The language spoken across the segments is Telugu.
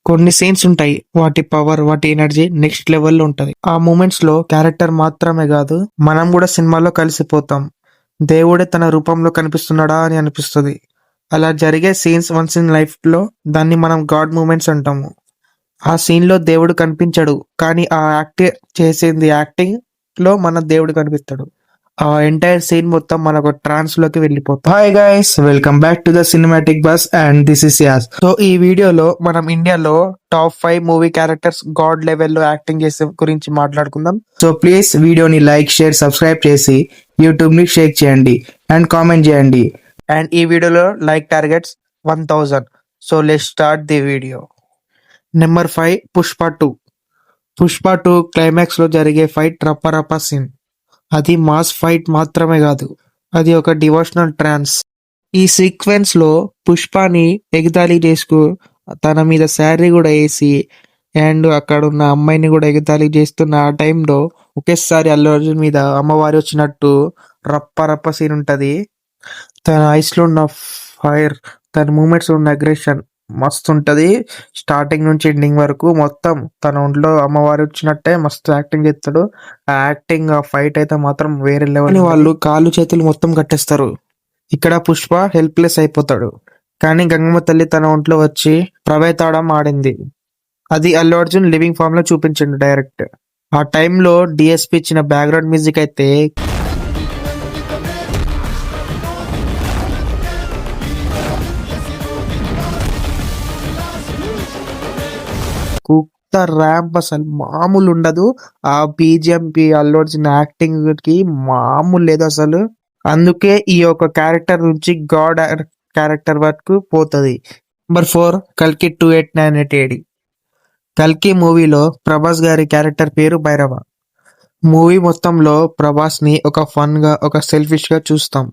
కొన్ని సీన్స్ ఉంటాయి, వాటి పవర్, వాటి ఎనర్జీ నెక్స్ట్ లెవెల్లో ఉంటది. ఆ మూమెంట్స్ లో క్యారెక్టర్ మాత్రమే కాదు, మనం కూడా సినిమాలో కలిసిపోతాం. దేవుడే తన రూపంలో కనిపిస్తున్నాడా అని అనిపిస్తుంది. అలా జరిగే సీన్స్ వన్స్ ఇన్ లైఫ్ లో దాన్ని మనం గాడ్ మూమెంట్స్ అంటాము. ఆ సీన్ లో దేవుడు కనిపించడు, కానీ ఆ చేసింది యాక్టింగ్ లో మన దేవుడు కనిపిస్తాడు. ఆ ఎంటైర్ సీన్ మొత్తం మనకు ట్రాన్స్ లోకి వెళ్ళిపోతాం. Hi guys, welcome back to the cinematic buzz and this is Yas. So ఈ వీడియోలో మనం ఇండియాలో టాప్ 5 మూవీ క్యారెక్టర్స్ గాడ్ లెవెల్లో యాక్టింగ్ చేసే గురించి మాట్లాడుకుందాం. సో ప్లీజ్ వీడియోని లైక్, షేర్, సబ్స్క్రైబ్ చేసి యూట్యూబ్ ని షేక్ చేయండి అండ్ కామెంట్ చేయండి. అండ్ ఈ వీడియోలో like targets 1000. So let's start the video. Number 5, Pushpa 2 climax లో జరిగే ఫైట్ రప్ప సీన్. అది మాస్ ఫైట్ మాత్రమే కాదు, అది ఒక డివోషనల్ ట్రాన్స్. ఈ సీక్వెన్స్ లో పుష్పని ఎగతాళి చేసుకు తన మీద శారీ కూడా వేసి అండ్ అక్కడ ఉన్న అమ్మాయిని కూడా ఎగతాళి చేస్తున్న ఆ టైంలో ఒకేసారి అల్లు అర్జున్ మీద అమ్మవారి వచ్చినట్టు రప్ప సీన్ ఉంటది. తన ఐస్ లో ఉన్న ఫైర్, తన మూమెంట్స్ ఉన్న అగ్రెషన్ మస్తు ఉంటది. స్టార్టింగ్ నుంచి ఎండింగ్ వరకు మొత్తం తన ఒంట్లో అమ్మవారు వచ్చినట్టే మస్తు యాక్టింగ్ చేస్తాడు. ఆ యాక్టింగ్, ఆ ఫైట్ అయితే మాత్రం వేరే లెవెల్. వాళ్ళు కాళ్ళు చేతులు మొత్తం కట్టేస్తారు. ఇక్కడ పుష్ప హెల్ప్లెస్ అయిపోతాడు, కానీ గంగమ్మ తల్లి తన ఒంట్లో వచ్చి ప్రవేతాళం ఆడింది. అది అల్లు అర్జున్ లివింగ్ ఫామ్ లో చూపించిండు డైరెక్ట్. ఆ టైంలో డిఎస్పి ఇచ్చిన బ్యాక్గ్రౌండ్ మ్యూజిక్ అయితే కుత్త ర్యాంప్, అసలు మామూలు ఉండదు. ఆ బీజిఎం కి అల్లు అర్జున్ యాక్టింగ్ కి మామూలు లేదు అసలు. అందుకే ఈ యొక్క క్యారెక్టర్ నుంచి గాడ్ క్యారెక్టర్ వరకు పోతుంది. నెంబర్ 4, కల్కి 2898 AD. కల్కి మూవీలో ప్రభాస్ గారి క్యారెక్టర్ పేరు భైరవ. మూవీ మొత్తంలో ప్రభాస్ ని ఒక ఫన్ గా, ఒక సెల్ఫిష్ గా చూస్తాం.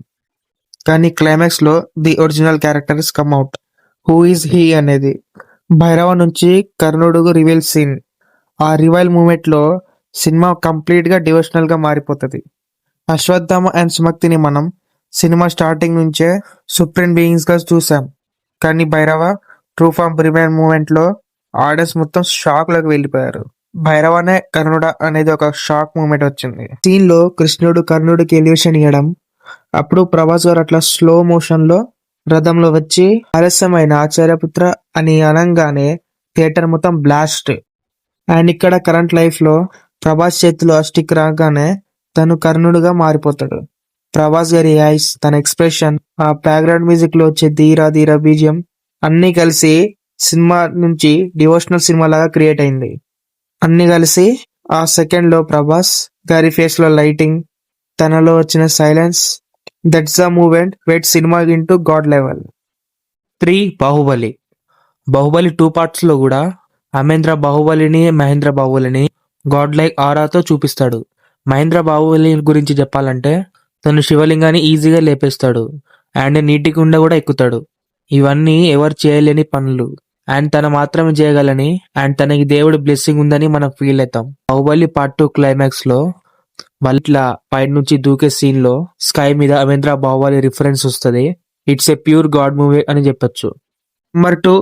కానీ క్లైమాక్స్ లో the original characters come out. Who is he అనేది. భైరవ నుంచి కర్ణుడు రివీల్ సీన్. ఆ రివైల్ మూమెంట్ లో సినిమా కంప్లీట్ గా డివోషనల్ గా మారిపోతుంది. అశ్వత్థామ అండ్ సుమక్తిని మనం సినిమా స్టార్టింగ్ నుంచే సుప్రీం బీయింగ్స్ గా చూసాం. కానీ Bhairava true form reveal moment లో ఆడియన్స్ మొత్తం షాక్ లోకి వెళ్ళిపోయారు. భైరవనే కర్ణుడ అనేది ఒక షాక్ మూమెంట్ వచ్చింది. సీన్ లో కృష్ణుడు కర్ణుడికి ఎలివేషన్ ఇవ్వడం, అప్పుడు ప్రభాస్ గారు అట్లా స్లో మోషన్ లో రథంలో వచ్చి ఆలస్యమైన ఆచార్యపుత్ర అని అనగానే థియేటర్ మొత్తం బ్లాస్ట్. అండ్ ఇక్కడ కరెంట్ లైఫ్ లో ప్రభాస్ చేతిలో స్టిక్ రాగానే తను కర్ణుడుగా మారిపోతాడు. ప్రభాస్ గారి ఐస్, తన ఎక్స్ప్రెషన్, ఆ బ్యాక్గ్రౌండ్ మ్యూజిక్ లో వచ్చే ధీరా ధీరా బీజియం అన్ని కలిసి సినిమా నుంచి డివోషనల్ సినిమా లాగా క్రియేట్ అయింది. అన్ని కలిసి ఆ సెకండ్ లో ప్రభాస్ గారి ఫేస్ లో లైటింగ్, తనలో వచ్చిన silence, that's the moment went cinema into god level. 3, Baahubali 2 parts లో కూడా మహేంద్ర బాహుబలిని గాడ్ లైక్ ఆరాతో చూపిస్తాడు. మహేంద్ర బాహుబలి గురించి చెప్పాలంటే తను శివలింగాన్ని ఈజీగా లేపేస్తాడు అండ్ నీటి కుండ కూడా ఎక్కుతాడు. ఇవన్నీ ఎవరు చేయలేని పనులు అండ్ తన మాత్రమే చేయగలని అండ్ తనకి దేవుడి బ్లెస్సింగ్ ఉందని మనం ఫీల్ అవుతాం. బాహుబలి పార్ట్ 2 క్లైమాక్స్ లో వాళ్ళ పైన నుంచి దూకే సీన్ లో స్కై మీద మహేంద్ర బాహుబలి రిఫరెన్స్ వస్తుంది. It's a pure God movie అని చెప్పొచ్చు. Number 2,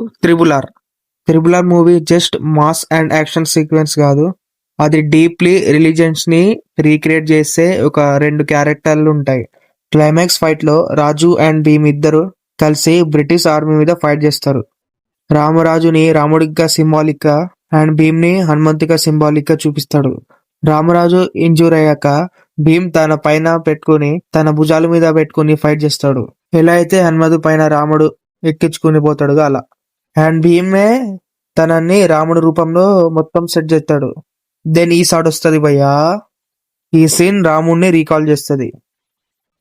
triple R movie just mass and action sequence కాదు, అది డీప్లీ రిలీజియన్స్ ని రీక్రియేట్ చేసే ఒక 2 క్యారెక్టర్లు ఉంటాయి. క్లైమాక్స్ ఫైట్ లో రాజు అండ్ భీమ్ ఇద్దరు కలిసి బ్రిటిష్ ఆర్మీ మీద ఫైట్ చేస్తారు. రామరాజుని రాముడిగా సింబాలిక్ గా అండ్ భీమ్ ని హనుమంతుగా సింబాలిక్ గా చూపిస్తాడు. రామరాజు ఇంజూర్ అయ్యాక భీమ్ తన పైన పెట్టుకుని, తన భుజాల మీద పెట్టుకుని ఫైట్ చేస్తాడు. ఎలా అయితే హనుమంతు పైన రాముడు ఎక్కించుకుని పోతాడు అలా. అండ్ భీమే తనని రాముడు రూపంలో మొత్తం సెట్ చేస్తాడు. దెన్ ఈ షాట్ వస్తుంది భయ్యా, ఈ సీన్ రాముడిని రీకాల్ చేస్తుంది.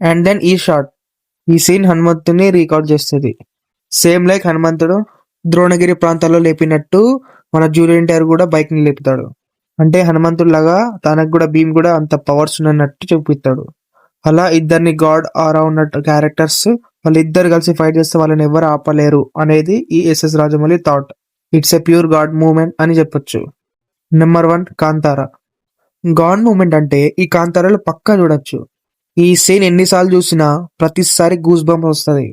అండ్ దెన్ ఈ సీన్ హనుమంతుని రీకాల్ చేస్తుంది. సేమ్ లైక్ హనుమంతుడు ద్రోణగిరి ప్రాంతాల్లో లేపినట్టు మన జూలియన్ టైర్ కూడా బైక్ ని లేపుతాడు. అంటే హనుమంతుడు లాగా తనకు కూడా భీమ్ కూడా అంత పవర్స్ ఉన్నట్టు చూపిస్తాడు. అలా ఇద్దరిని గాడ్ ఆరా ఉన్నట్టు క్యారెక్టర్స్ వాళ్ళిద్దరు కలిసి ఫైట్ చేస్తే వాళ్ళని ఎవరు ఆపలేరు అనేది ఈ SS Rajamouli thought. It's a pure god moment అని చెప్పొచ్చు. నెంబర్ 1, కాంతారా. గాడ్ మూమెంట్ అంటే ఈ కాంతారాలో పక్కా చూడొచ్చు. ఈ సీన్ ఎన్నిసార్లు చూసినా ప్రతిసారి గూస్ బంప్ వస్తుంది.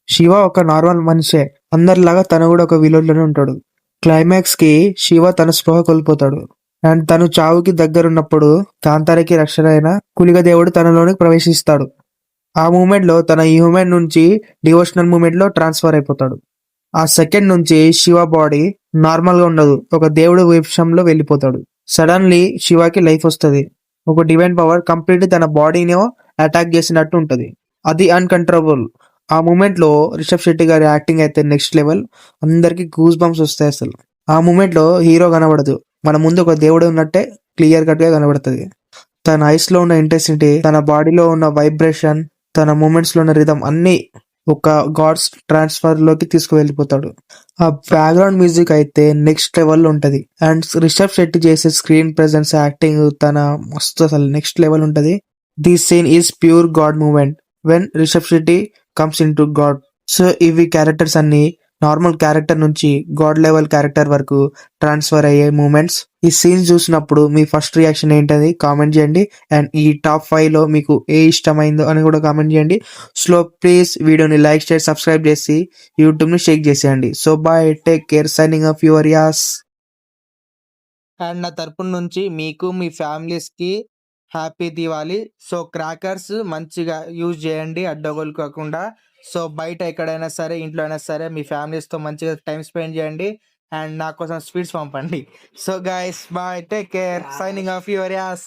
శివ ఒక నార్మల్ మనిషే, అందరిలాగా తను కూడా ఒక విలేజ్ లోనే ఉంటాడు. క్లైమాక్స్ కి శివ తన స్పృహ కోల్పోతాడు. అండ్ తను చావుకి దగ్గరున్నప్పుడు కాంతారకి రక్షణ అయిన కులిగ దేవుడు తనలోనికి ప్రవేశిస్తాడు. ఆ మూమెంట్ లో తన హ్యూమన్ నుంచి డివోషనల్ మూమెంట్ లో ట్రాన్స్ఫర్ అయిపోతాడు. ఆ సెకండ్ నుంచి శివ బాడీ నార్మల్ గా ఉండదు, ఒక దేవుడు విషయంలో వెళ్ళిపోతాడు. సడన్లీ శివకి లైఫ్ వస్తది. ఒక డివైన్ పవర్ కంప్లీట్ తన బాడీని అటాక్ చేసినట్టు ఉంటది. అది అన్‌కంట్రోలబుల్. ఆ మూమెంట్ లో రిషబ్ శెట్టి గారి యాక్టింగ్ అయితే నెక్స్ట్ లెవెల్. అందరికి గూస్ బంప్స్ వస్తాయి అసలు. ఆ మూమెంట్ లో హీరో కనబడదు, మన ముందు ఒక దేవుడు ఉన్నట్టే క్లియర్ కట్ గా కనబడుతుంది. తన ఐస్ లో ఉన్న ఇంటెన్సిటీ, తన బాడీలో ఉన్న వైబ్రేషన్, తన మూమెంట్స్ లో ఉన్న రిథమ్ అన్ని ఒక గాడ్స్ ట్రాన్స్ఫర్ లోకి తీసుకువెళ్ళిపోతాడు. ఆ బ్యాక్గ్రౌండ్ మ్యూజిక్ అయితే నెక్స్ట్ లెవెల్ ఉంటది. అండ్ రిషబ్ శెట్టి చేసే స్క్రీన్ ప్రెజెన్స్, యాక్టింగ్ తన మస్తు అసలు నెక్స్ట్ లెవెల్ ఉంటది. This scene is pure god moment when Rishab Shetty comes into god. So ఇవి క్యారెక్టర్స్ అన్ని నార్మల్ క్యారెక్టర్ నుంచి గాడ్ లెవెల్ క్యారెక్టర్ వరకు ట్రాన్స్ఫర్ అయ్యే మూమెంట్స్. ఈ సీన్స్ చూసినప్పుడు మీ ఫస్ట్ రియాక్షన్ ఏంటది కామెంట్ చేయండి. అండ్ ఈ టాప్ 5 లో మీకు ఏ ఇష్టమైందో అని కూడా కామెంట్ చేయండి. సో ప్లీజ్ వీడియోని లైక్, షేర్, సబ్స్క్రైబ్ చేసి యూట్యూబ్ ని షేక్ చేసేయండి. So bye, take care, signing off your Yas. And నా తరపున నుంచి మీకు మీ ఫ్యామిలీస్కి హ్యాపీ దివాళీ. సో క్రాకర్స్ మంచిగా యూజ్ చేయండి అడ్డగోలు కాకుండా. సో బయట ఎక్కడైనా సరే, ఇంట్లో అయినా సరే మీ ఫ్యామిలీస్తో మంచిగా టైం స్పెండ్ చేయండి. అండ్ నా కోసం స్వీట్స్ పంపండి. So guys bye, take care, signing off your as.